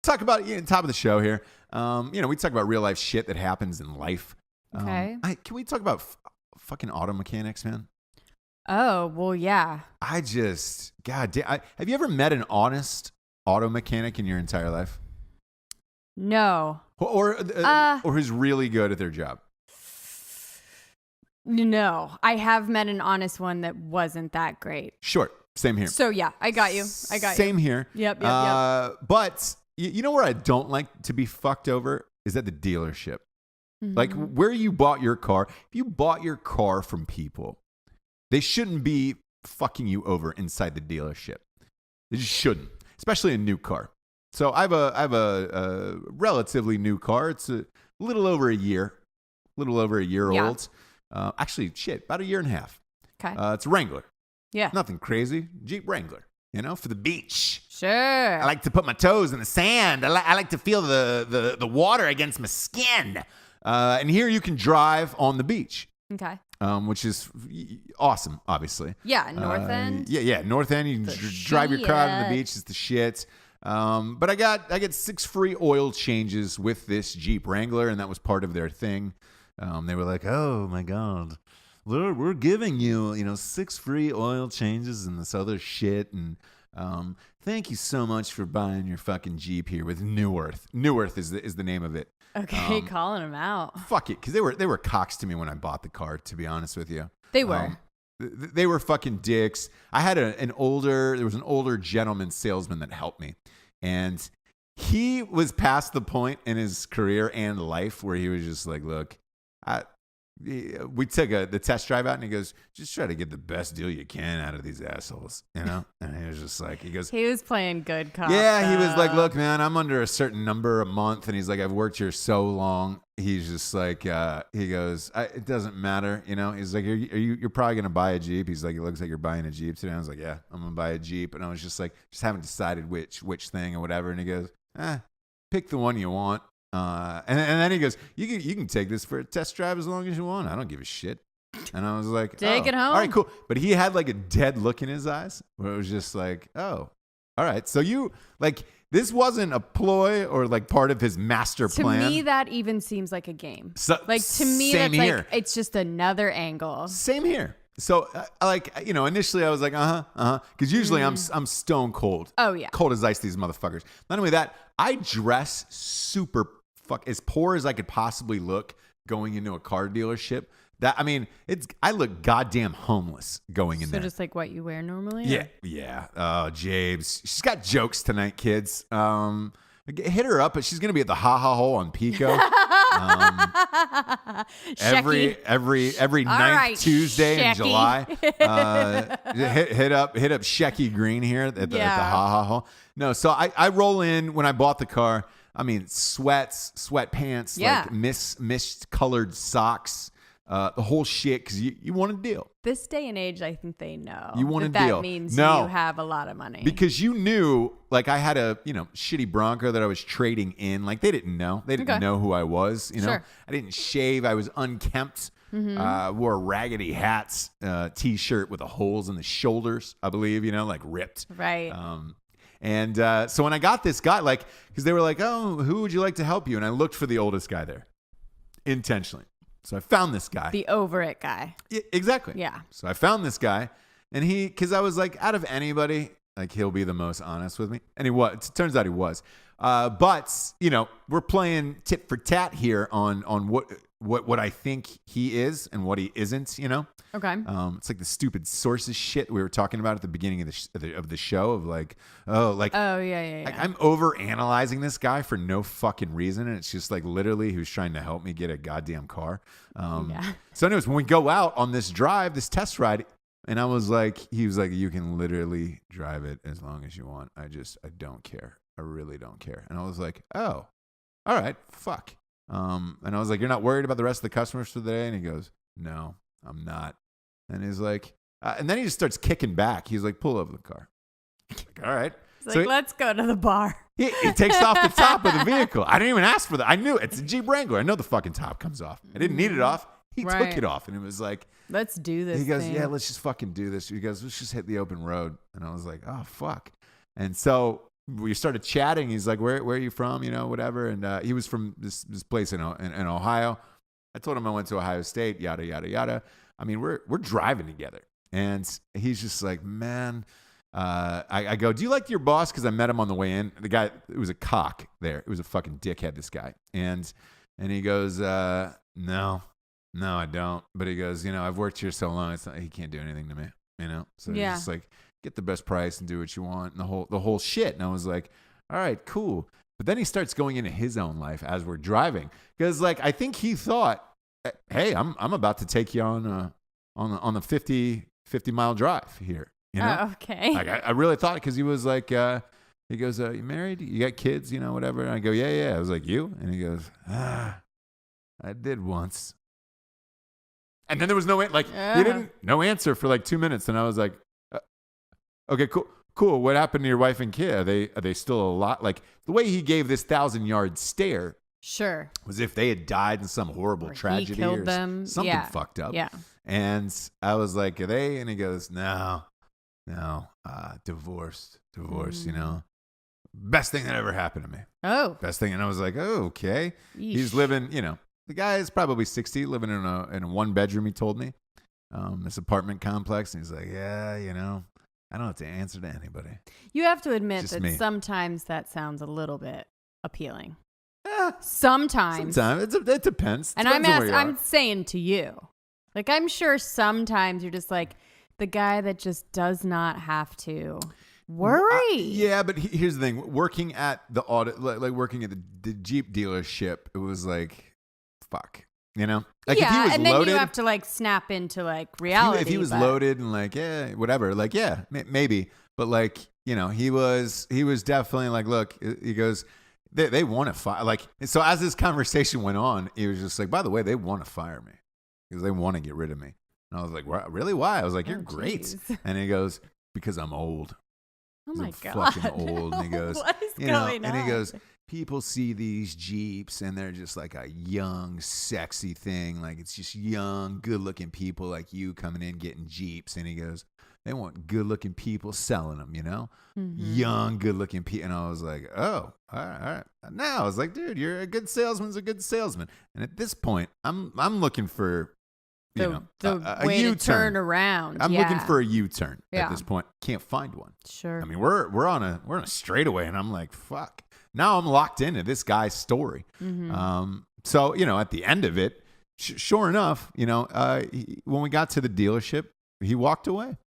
talk about top of the show here. We talk about real life shit that happens in life. Okay. Can we talk about fucking auto mechanics, man? Oh, well, yeah. God damn. Have you ever met an honest auto mechanic in your entire life? No. Or who's really good at their job? No. I have met an honest one that wasn't that great. Sure. Same here. So, yeah, I got you. Same here. Yep. But you know where I don't like to be fucked over is at the dealership. Mm-hmm. Like where you bought your car. If you bought your car from people, they shouldn't be fucking you over inside the dealership. They just shouldn't, especially a new car. So I have a relatively new car. It's a little over a year old. Actually, about a year and a half. Okay. It's a Wrangler. Yeah. Nothing crazy. Jeep Wrangler, for the beach. Sure. I like to put my toes in the sand. I like to feel the water against my skin. And here you can drive on the beach. Okay. Which is awesome, obviously. Yeah, North End. Yeah, North End. You can drive your car out on the beach. It's the shit. But I got 6 free oil changes with this Jeep Wrangler, and that was part of their thing. They were like, "Oh my God, we're giving you 6 free oil changes and this other shit, and thank you so much for buying your fucking Jeep here with New Earth. New Earth is the name of it." Okay, calling them out. Fuck it, because they were cocks to me when I bought the car. To be honest with you, they were. They were fucking dicks. I had there was an older gentleman salesman that helped me, and he was past the point in his career and life where he was just like, "Look, we took the test drive out, and he goes, just try to get the best deal you can out of these assholes, And he was just like, he was playing good cop. Yeah, he was like, look, man, I'm under a certain number a month, and he's like, I've worked here so long. He's just like, he goes, it doesn't matter, He's like, you're probably gonna buy a Jeep. He's like, it looks like you're buying a Jeep today. I was like, yeah, I'm gonna buy a Jeep, and I was just like, just haven't decided which thing or whatever. And he goes, pick the one you want. And then he goes, you can take this for a test drive as long as you want. I don't give a shit. And I was like, take it home. All right, cool. But he had like a dead look in his eyes where it was just like, oh, all right. So you this wasn't a ploy or like part of his master plan. To me, that even seems like a game. So, to me, that's here. Like it's just another angle. Same here. So initially I was like, because usually I'm stone cold. Oh yeah, cold as ice. These motherfuckers. Not only that, I dress super as poor as I could possibly look going into a car dealership. I look goddamn homeless going in there. So just like what you wear normally? Yeah. Oh, Jabes. She's got jokes tonight, kids. Hit her up, but she's going to be at the Ha Ha Hole on Pico. Every ninth Tuesday in July. Hit up Shecky Green here at the Ha Ha Hole. No, so I roll in when I bought the car. Sweats, sweatpants, like mist-colored socks, the whole shit, because you want a deal. This day and age, I think they know. You want a deal. That means you have a lot of money. Because you knew, like, I had a, shitty Bronco that I was trading in. Like, they didn't know. They didn't know who I was, Sure. I didn't shave. I was unkempt. Mm-hmm. Wore raggedy hats, T-shirt with the holes in the shoulders, I believe, like ripped. Right. And so when I got this guy, because they were like, oh, who would you like to help you? And I looked for the oldest guy there intentionally. So I found this guy. The over it guy. Yeah, exactly. Yeah. So I found this guy, and because I was like, out of anybody, he'll be the most honest with me. And he was. It turns out he was. But, we're playing tit for tat here on what I think he is and what he isn't, Okay. It's like the stupid sources shit we were talking about at the beginning of the show of yeah. I'm over analyzing this guy for no fucking reason, and it's just like literally who's trying to help me get a goddamn car. So anyways, when we go out on this drive, this test ride, and he was like, you can literally drive it as long as you want. I don't care. I really don't care. And I was like, oh, all right, fuck. And I was like, you're not worried about the rest of the customers for the day? And he goes, no, I'm not. And he's like, and then he just starts kicking back. He's like, pull over the car. Like, all right. He's like, let's go to the bar. He takes off the top of the vehicle. I didn't even ask for that. I knew it's a Jeep Wrangler. I know the fucking top comes off. I didn't need it off. He took it off, and it was like, let's do this. He goes, thing. yeah, let's just fucking do this. He goes, let's just hit the open road. And I was like, oh, fuck. And so we started chatting. He's like, where are you from? Whatever. And he was from this place in Ohio. I told him I went to Ohio State, yada, yada, yada. I mean, we're driving together. And he's just like, man, I go, do you like your boss? Because I met him on the way in. The guy, it was a cock there. It was a fucking dickhead, this guy. And he goes, no, I don't. But he goes, I've worked here so long, he can't do anything to me, So he's just like, get the best price and do what you want and the whole shit. And I was like, all right, cool. But then he starts going into his own life as we're driving. Because I think he thought, hey, I'm about to take you on the 50-mile drive here. Oh, okay. I really thought it because he was like, he goes, you married? You got kids? Whatever. And I go, yeah. I was like, you? And he goes, I did once. And then there was no answer for like 2 minutes. And I was like, okay, cool. What happened to your wife and kid? Are they still alive? Like the way he gave this 1,000-yard stare. Sure. Was if they had died in some horrible tragedy he killed or them. something fucked up. Yeah. And I was like, are they? And he goes, no, divorced, Best thing that ever happened to me. Oh. Best thing. And I was like, oh, okay. Yeesh. He's living, the guy is probably 60, living in a one bedroom, he told me, this apartment complex. And he's like, yeah, I don't have to answer to anybody. You have to admit that sometimes that sounds a little bit appealing. Sometimes. It depends. And I'm saying to you, like, I'm sure sometimes you're just like the guy that just does not have to worry. Yeah, but here's the thing. Working at the like working at the Jeep dealership, it was like, fuck. Like if he was and then loaded, you have to like snap into like reality. If he was loaded and like, yeah, whatever, like, yeah, maybe. But like, he was definitely like, look, he goes, they want to fire. Like, so as this conversation went on, he was just like, by the way, they want to fire me because they want to get rid of me. And I was like, really? Why? I was like, you're great. And he goes, because I'm old. Oh my God. Fucking old. And he goes, what is going on? And he goes, people see these Jeeps and they're just like a young, sexy thing. Like it's just young, good looking people like you coming in getting Jeeps. And he goes, they want good looking people selling them, Mm-hmm. Young, good looking people. And I was like, oh, all right. Now I was like, dude, you're a good salesman's a good salesman. And at this point, I'm looking for a way U-turn. to turn around. I'm looking for a U-turn at this point. Can't find one. Sure. I mean, we're on a straightaway, and I'm like, fuck. Now I'm locked into this guy's story. Mm-hmm. So at the end of it, sure enough, when we got to the dealership, he walked away.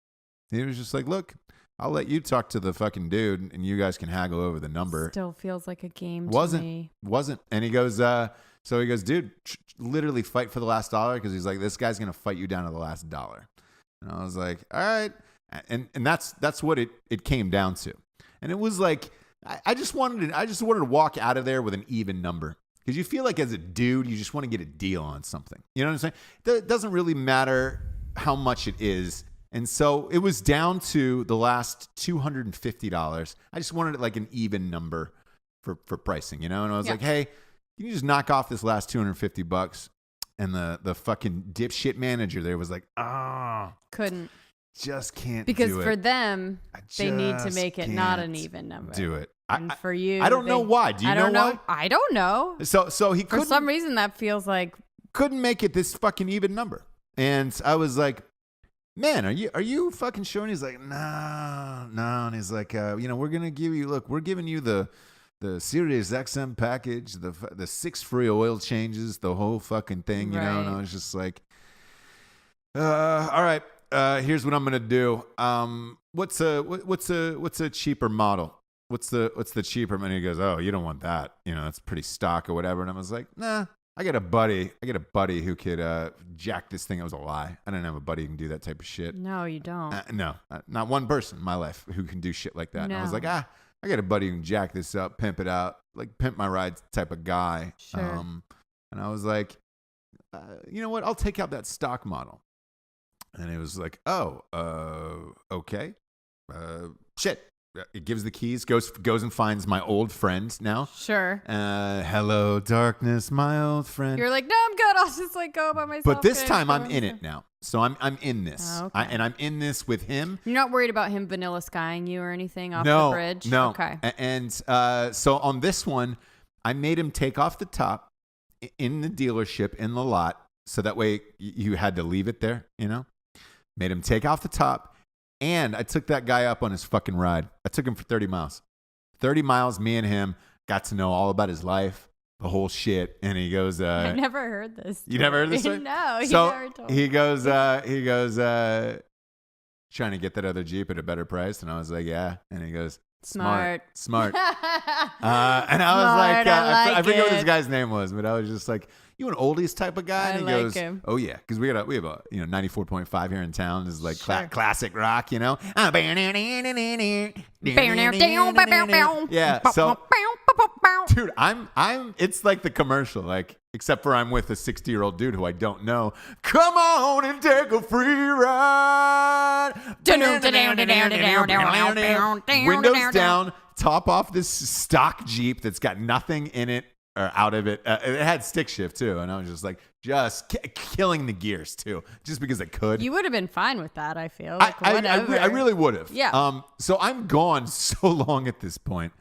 He was just like, look, I'll let you talk to the fucking dude, and you guys can haggle over the number. Still feels like a game to me. Wasn't. And he goes, so he goes, dude, literally fight for the last dollar, because he's like, this guy's gonna fight you down to the last dollar. And I was like, all right, and that's what it came down to. And it was like, I just wanted to walk out of there with an even number, because you feel like as a dude, you just want to get a deal on something. You know what I'm saying? It doesn't really matter how much it is. And so it was down to the last $250. I just wanted like an even number for pricing, And I was like, hey, can you just knock off this last $250? And the fucking dipshit manager there was like, couldn't. Just can't because do it. For them, they need to make it not an even number. Do it. And for you, I don't know why. Do you know why? I don't know. So he couldn't. For some reason, that feels like couldn't make it this fucking even number. And I was like, man, are you fucking sure? And he's like, no. And he's like, we're gonna give you. Look, we're giving you the Sirius XM package, the 6 free oil changes, the whole fucking thing, right. And I was just like, all right. Here's what I'm gonna do. What's a cheaper model? What's the cheaper? And he goes, oh, you don't want that. That's pretty stock or whatever. And I was like, nah. I got a buddy who could jack this thing. It was a lie. I didn't have a buddy who can do that type of shit. No, you don't. No, not one person in my life who can do shit like that. No. And I was like, I got a buddy who can jack this up, pimp it out, like pimp my rides type of guy. Sure. And I was like, you know what? I'll take out that stock model. And it was like, oh, okay. Shit. it gives the keys, goes and finds my old friend now. Sure. Hello, darkness, my old friend. You're like, no, I'm good. I'll just like go by myself. But this time I'm in it now. So I'm in this. Oh, okay. And I'm in this with him. You're not worried about him vanilla skying you or anything off the bridge? No. Okay. And so on this one, I made him take off the top in the dealership, in the lot. So that way you had to leave it there, Made him take off the top. And I took that guy up on his fucking ride. I took him for 30 miles. 30 miles, me and him got to know all about his life, the whole shit. And he goes, I never heard this. You never heard this story? No, so never told me. He goes, trying to get that other Jeep at a better price. And I was like, yeah. And he goes, smart. And I was like, I forget what this guy's name was, but I was just like, you an oldies type of guy? And he goes, him. Oh yeah, because we have a 94.5 here in town. This is like classic rock, Yeah. So, dude, I'm. It's like the commercial, like except for I'm with a 60-year-old dude who I don't know. Come on and take a free ride. Windows down, top off this stock Jeep that's got nothing in it. Or out of it. It had stick shift too. And I was just like, killing the gears too. Just because I could. You would have been fine with that, I feel. Like, I really would have. Yeah. So I'm gone so long at this point.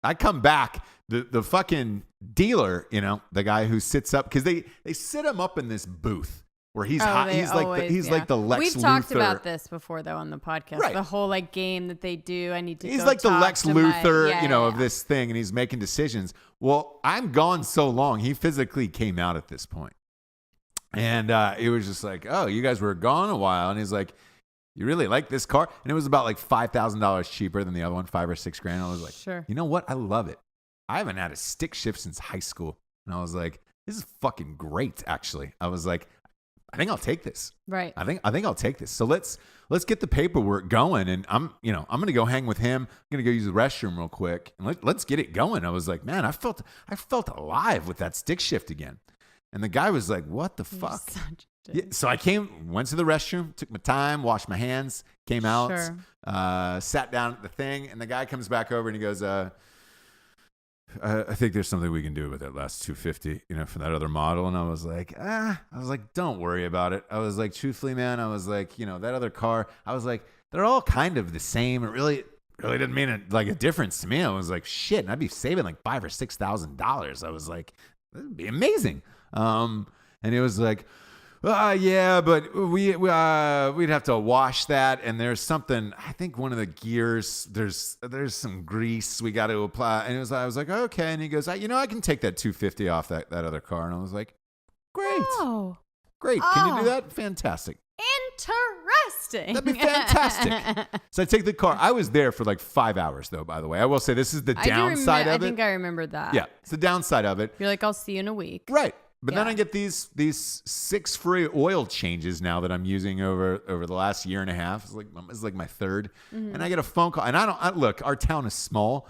I come back. The fucking dealer, the guy who sits up, because they sit him up in this booth. Where he's hot. He's like the Lex Luthor. We've talked about this before though on the podcast. Right. The whole like game that they do. He's like the Lex Luthor, of this thing, and he's making decisions. Well, I'm gone so long. He physically came out at this point. And it was just like, oh, you guys were gone a while. And he's like, you really like this car? And it was about like $5,000 cheaper than the other one, $5,000 or $6,000. I was like, sure. You know what? I love it. I haven't had a stick shift since high school. And I was like, this is fucking great, actually. I was like, I think I'll take this. Right. I think I'll take this. So let's get the paperwork going. And I'm gonna go hang with him. I'm gonna go use the restroom real quick, and let's get it going. I was like, man, I felt alive with that stick shift again. And the guy was like, what the fuck? Yeah, so I went to the restroom, took my time, washed my hands, came out, sat down at the thing, and the guy comes back over and he goes, I think there's something we can do with that last 250, for that other model. And I was like, don't worry about it. I was like, truthfully, man, I was like, that other car, I was like, they're all kind of the same. It really didn't mean a difference to me. I was like, shit. And I'd be saving like $5,000 or $6,000. I was like, that'd be amazing. And it was like, yeah, but we'd have to wash that, and there's something. I think one of the gears, there's some grease we got to apply, and I was like, okay, and he goes, I can take that 250 off that other car, and I was like, great, great, can you do that? Fantastic, interesting. That'd be fantastic. So I take the car. I was there for like 5 hours, though. By the way, I will say this is the downside of it. I think I remembered that. Yeah, it's the downside of it. You're like, I'll see you in a week, right? But then I get these 6 free oil changes now that I'm using over the last year and a half. It's like my third, and I get a phone call. And look, our town is small.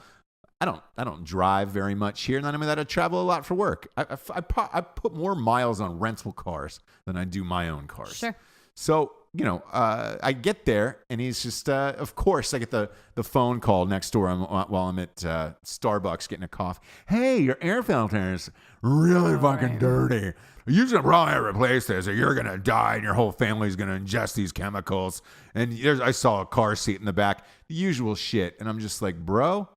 I don't drive very much here, and then I travel a lot for work. I put more miles on rental cars than I do my own cars. Sure. So I get there, and he's just, of course, I get the phone call next door while I'm at Starbucks getting a coffee. Hey, your air filter's really fucking dirty. You should probably replace this, or you're gonna die, and your whole family's gonna ingest these chemicals. And I saw a car seat in the back, the usual shit, and I'm just like, bro.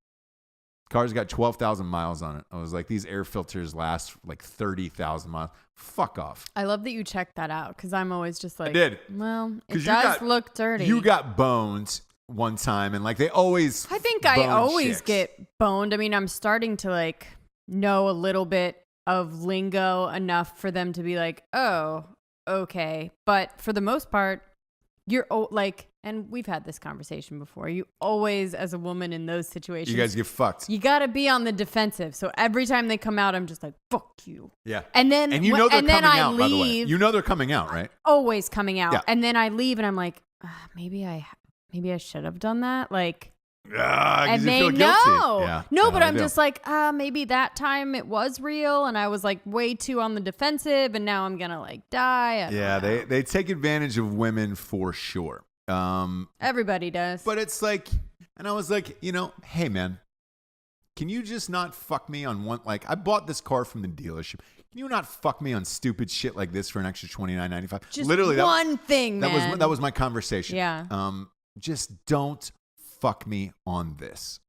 Car's got 12,000 miles on it. I was like, these air filters last like 30,000 miles. Fuck off. I love that you checked that out, because I'm always just like, I did. Well, it does look dirty. You got boned one time, and like they always. I think I always get boned. I mean, I'm starting to like know a little bit of lingo enough for them to be like, oh, okay. But for the most part, you're like, and we've had this conversation before. You always, as a woman in those situations, you guys get fucked. You got to be on the defensive. So every time they come out, I'm just like, fuck you. Yeah. And then, they're coming out, by the way. You know they're coming out, right? Always coming out. Yeah. And then I leave and I'm like, maybe I should have done that. Like, and they feel know. Yeah. No, but I'm just like, maybe that time it was real and I was like way too on the defensive and now I'm going to like die. Yeah, they take advantage of women for sure. Everybody does. But it's like, And I was like, hey, man, can you just not fuck me on one? Like, I bought this car from the dealership. Can you not fuck me on stupid shit like this for an extra $29.95? Just literally one thing, man. That was my conversation. Yeah. Just don't fuck me on this.